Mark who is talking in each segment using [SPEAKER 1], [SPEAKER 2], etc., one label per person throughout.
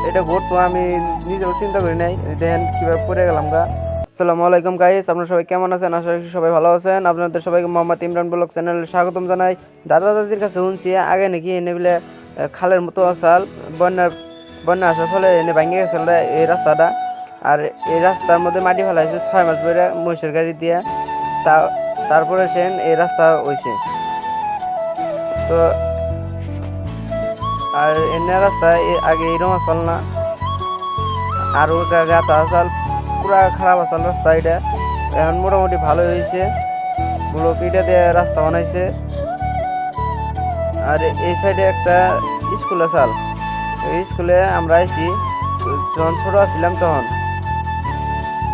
[SPEAKER 1] এটা ঘটতো আমি নিজেও চিন্তা করি নাই। দেখেন কিভাবে পড়ে গেলাম গা। আসসালামু আলাইকুম গাইস, আপনারা সবাই কেমন আছেন? আশা করি সবাই ভালো আছেন। আপনাদের সবাইকে মোহাম্মদ ইমরান ব্লগ চ্যানেলে স্বাগতম জানাই। দাদা দাদির কাছে শুনছি আগে নাকি এনে বলে খালের মতো আসাল বন্যা আসার ফলে এনে ভাঙে গেছিল এই রাস্তাটা। আর এই রাস্তার মধ্যে মাটি ফেলাইছে 6 মাস ধরে মহিষের গাড়ি দিয়ে। তা তারপরে সেন এই রাস্তা হয়েছে। তো আর এনে রাস্তা আগে এরকম আসল না, আরও গাতা আসাল, পুরা খারাপ আসাল রাস্তা। এটা এখন মোটামুটি ভালো হয়েছে, ব্লক ইটা দিয়ে রাস্তা বানাইছে। আর এই সাইডে একটা স্কুল আসাল, এই স্কুলে আমরা আইছি যখন ছোট ছিলাম তখন।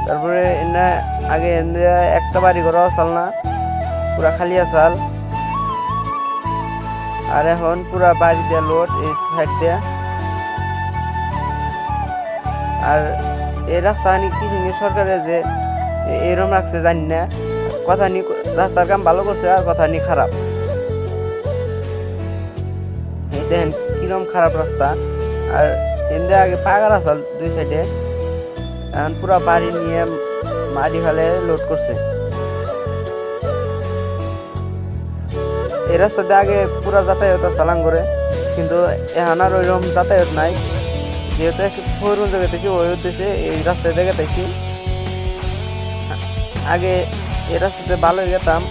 [SPEAKER 1] তারপরে এনে আগে এনে একটা বাড়ি ঘর আসাল না, পুরা খালি আসাল। আর এখন পুরা বাড়ি দিয়ে লোড এই সাইড দিয়ে। আর এই রাস্তা কি সরকারের যে এরকম রাখছে জানি না, কথা নি রাস্তার কাম ভালো করছে আর কথা নি খারাপ। এই দেখেন কিরকম খারাপ রাস্তা। আর এমনি আগে পাকা রাস্তা দুই সাইডে, এখন পুরা বাড়ি নিয়ে মাটি ফেলে লোড করছে। এই রাস্তাতে আগে পুরা যাতায়াত চালান করে, কিন্তু এখন আর ওইরকম যাতায়াত নাই। যেহেতু একটু ফোরুন জায়গাতেছি ওই উদ্দেশ্যে এই রাস্তায় জায়গাতেছি। আগে এই রাস্তাতে ভালো গেতাম,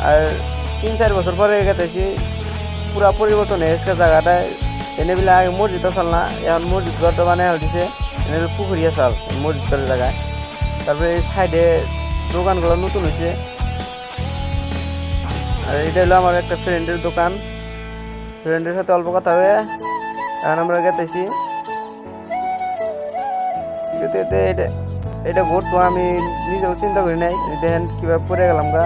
[SPEAKER 1] আর 3-4 বছর পরে গেতেছি পুরা পরিবর্তন হয়ে গেছে জায়গাটায়। এনে বলে আগে মসজিদ আসাল না, এখন মসজিদ ঘরটা বানিয়ে দিছে, এনে পুকুরি আসাল মসজিদের জায়গায়। তারপরে এই সাইডে দোকানগুলো নতুন হয়েছে। আর এটা হলো আমার একটা ফ্রেন্ডের দোকান, ফ্রেন্ডের সাথে অল্প কথা হয়ে এখন আমরা গেতেছি। এটা ঘটতো আমি নিজেও চিন্তা করি নাই। দেখেন কিভাবে পড়ে গেলাম গা।